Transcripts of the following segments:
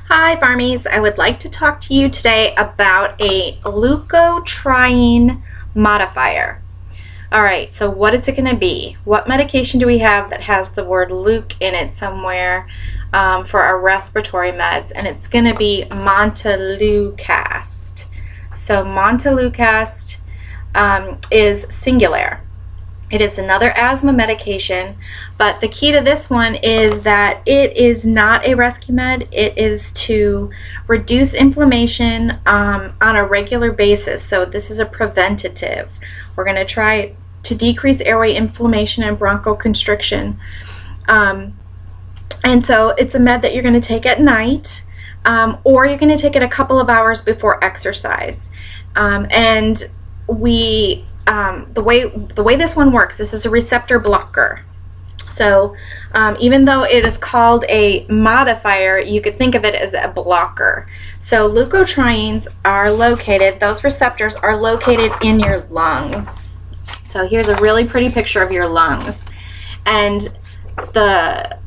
Hi Farmies, I would like to talk to you today about a leukotriene modifier. Alright, so what is it going to be? What medication do we have that has the word leuc in it somewhere for our respiratory meds? And it's going to be Montelukast. So Montelukast is singular. It is another asthma medication, but the key to this one is that it is not a rescue med. It is to reduce inflammation on a regular basis. So this is a preventative. We're going to try to decrease airway inflammation and bronchoconstriction. And so it's a med that you're going to take at night, or you're going to take it a couple of hours before exercise. The way this one works, this is a receptor blocker. So even though it is called a modifier, you could think of it as a blocker. So leukotrienes are located, those receptors are located in your lungs. So here's a really pretty picture of your lungs. And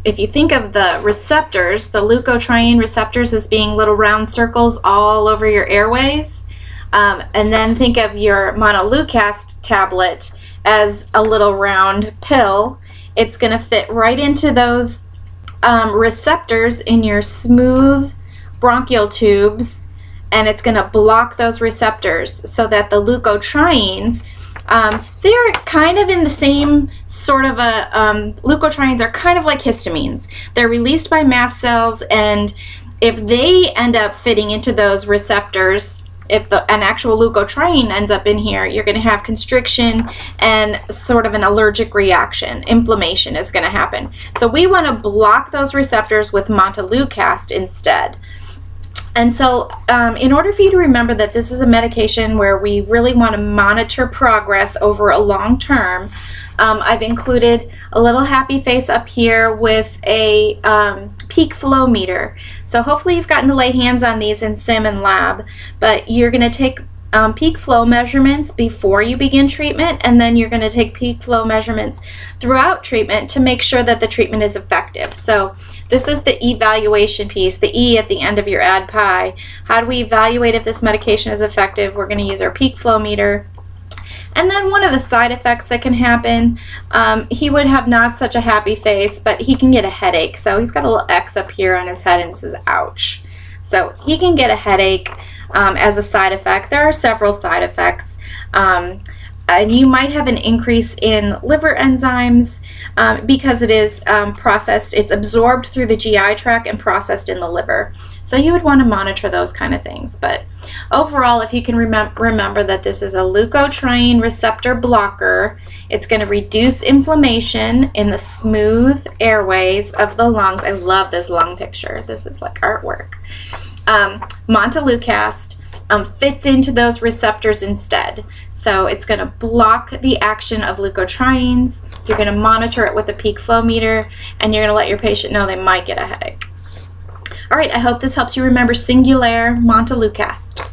if you think of the receptors, the leukotriene receptors as being little round circles all over your airways. And then think of your Montelukast tablet as a little round pill. It's going to fit right into those receptors in your smooth bronchial tubes, and it's going to block those receptors so that the leukotrienes, they're kind of in the same sort of leukotrienes are kind of like histamines. They're released by mast cells, and if they end up fitting into those receptors, if an actual leukotriene ends up in here, you're going to have constriction and sort of an allergic reaction. Inflammation is going to happen. So we want to block those receptors with Montelukast instead. And so in order for you to remember that this is a medication where we really want to monitor progress over a long term, I've included a little happy face up here with a peak flow meter. So hopefully you've gotten to lay hands on these in sim and lab, but you're going to take peak flow measurements before you begin treatment, and then you're going to take peak flow measurements throughout treatment to make sure that the treatment is effective. So this is the evaluation piece, the E at the end of your ADPI. How do we evaluate if this medication is effective? We're going to use our peak flow meter. And then one of the side effects that can happen, he would have not such a happy face, but he can get a headache. So he's got a little X up here on his head and it says, ouch. So he can get a headache as a side effect. There are several side effects. And you might have an increase in liver enzymes because it is processed, it's absorbed through the GI tract and processed in the liver. So you would want to monitor those kind of things. But overall, if you can remember that this is a leukotriene receptor blocker, it's going to reduce inflammation in the smooth airways of the lungs. I love this lung picture. This is like artwork. Montelukast fits into those receptors instead. So it's going to block the action of leukotrienes. You're going to monitor it with a peak flow meter, and you're going to let your patient know they might get a headache. All right, I hope this helps you remember singular Montelukast.